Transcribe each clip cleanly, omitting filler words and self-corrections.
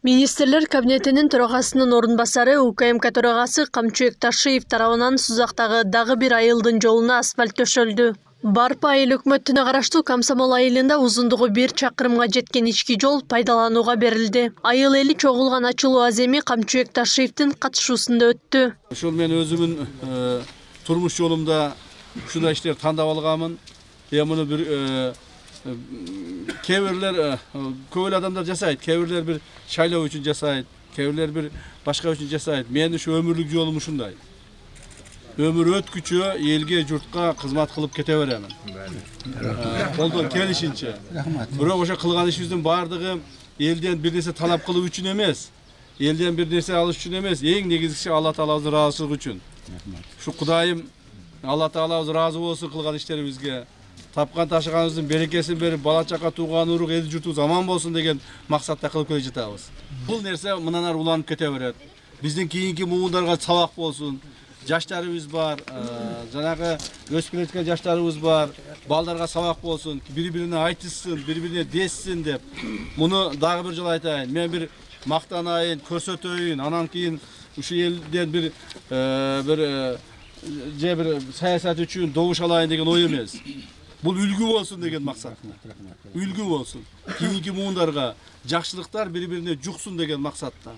Министрлер кабинетинин төрагасынын орунбасары УКМК төрагасы Камчыбек Ташиев тарабынан Сузактагы дагы бир айылдын жолуна асфальт төшөлдү. Барпа айыл өкмөтүнө караштуу Комсомол айылында узундугу 1 чакырымга жеткен ички жол пайдаланууга берилди. Айыл эли чогулган ачылуу аземи Камчыбек Ташиевдин катышуусунда өттү. Ушул мен өзүмүн турмуш жолумда ушундай иштерди тандап алганмын. Муну бир кээ-бирлер көп адамдар жасайт, кээ-бирлер бир шайлоо үчүн жасайт, кээ-бирлер бир башка үчүн жасайт. Мен ушу өмүрлүк жолум ушундай. Өмүр өткүчө элге, журтка кызмат кылып кете беремин. Колдон келишинче. Бирок ошо кылган ишибиздин бардыгы элден бир нерсе талап кылуу үчүн эмес, элден бир нерсе алыш үчүн эмес, эң негизгиси Алла Таалабыздын ыраазычылыгы үчүн. Ушу Кудайым Алла Таалабыз ыраазы болсун кылган иштерибизге. Тапкан ташыганыбыздын берекесин берип, бала чака тууган урук эл журтубуз аман болсун деген максатта кылып келе жатабыз. Бул нерсе мындан ары уланып кете берет. Биздин кийинки муундарга сабак болсун. Жаштарыбыз бар, жанагы өсүп келе жаткан жаштарыбыз бар. Балдарга сабак болсун, бири-бирине айтышсын, бири-бирине десsin деп. Муну дагы бир жолу айтайын. Мен бир мактанайын, көрсөтөйүн, анан кийин ушу элден бир саясат үчүн добуш алайын деген ой эмес. Бул үлгү болсун деген максат. Үлгү болсун. Кийинки муундарга жакшылыктар бири-бирине жуксун деген максатта.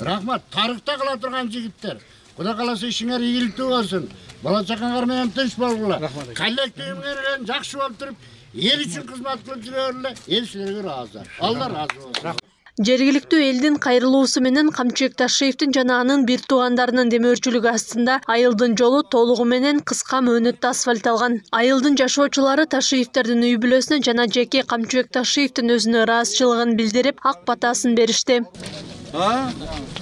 Рахмат, тарыхта кала турган жигиттер. Кудай каласа ишиңер ийгиликтүү болсун. Бала чакаңар менен тынч болгула. Коллективиңер жакшы болуп туруп, эл үчүн кызмат кылып жүрөрлөр. Эл силерге ыраазы. Алла ыраазы болсун. Жергиликтүү элдин кайрылуусу менен Камчыбек Ташиевдин жана анын бир туугандарынын демөөрчүлүгү астында айылдын жолу толугу менен кыска мөөнөттө асфальтталган. Айылдын жашоочулары Ташиевдердин үй бүлөсүнө жана жеке Камчыбек Ташиевдин өзүнө ыраазычылыгын билдирип, ак батасын беришти.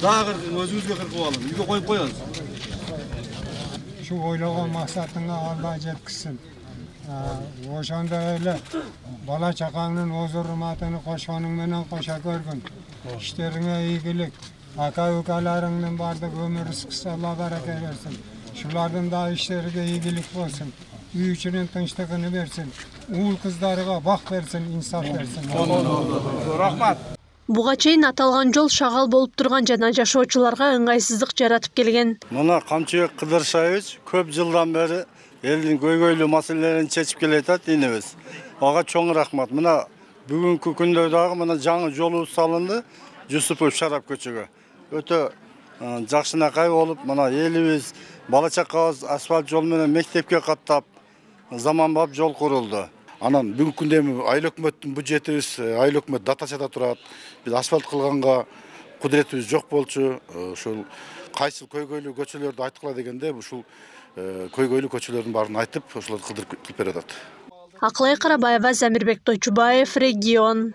Дагы өзүңүзгө кыркып алып, үйгө коюп коебуз. Şu oyлаган максатыңа Алла жеткизсин. Ошондо эле бала чакаңдын оз урматыны кошконуң менен кошо көргүн. Иштериңе ийгилик, ака-укаларыңдын бардык өмүр рызкысы Алла барака берсин. Шулардын да иштериге ийгилик болсун. Үй ичинин тынчтыгын берсин. Уул кыздарга бак берсин, инсаф берсин. Рахмат. Буга чейин аталган жол шагал болуп турган жана жашоочуларга ыңгайсыздык жаратып келген. Мына Камчыбек Кыдыршаевич көп жылдан бери элдин көйгөйлүү маселелерин чечип келатат инебиз. Ага чоң рахмат. Мына бүгүнкү күндө дагы мына жаңы жолубуз салынды Жусупов Шарап көчөгө. Өтө жакшынакай болуп, мына элибиз, бала чакабыз асфальт жол менен мектепке каттап, заманбап жол курулду. Анан бүгүнкү күндө айыл өкмөттүн бюджетибиз, айыл өкмөт датачада турат. Биз асфальт кылганга кудуретибиз жок болчу. Ушул кайсыл көйгөйлүү көчөлөрдү айткыла дегенде ушул көйгөйлүү көчөлөрдүн баарын айтып, ошолорду кылдырып берип атат. Акылай Карабаева, Замирбек Тойчубаев, Регион.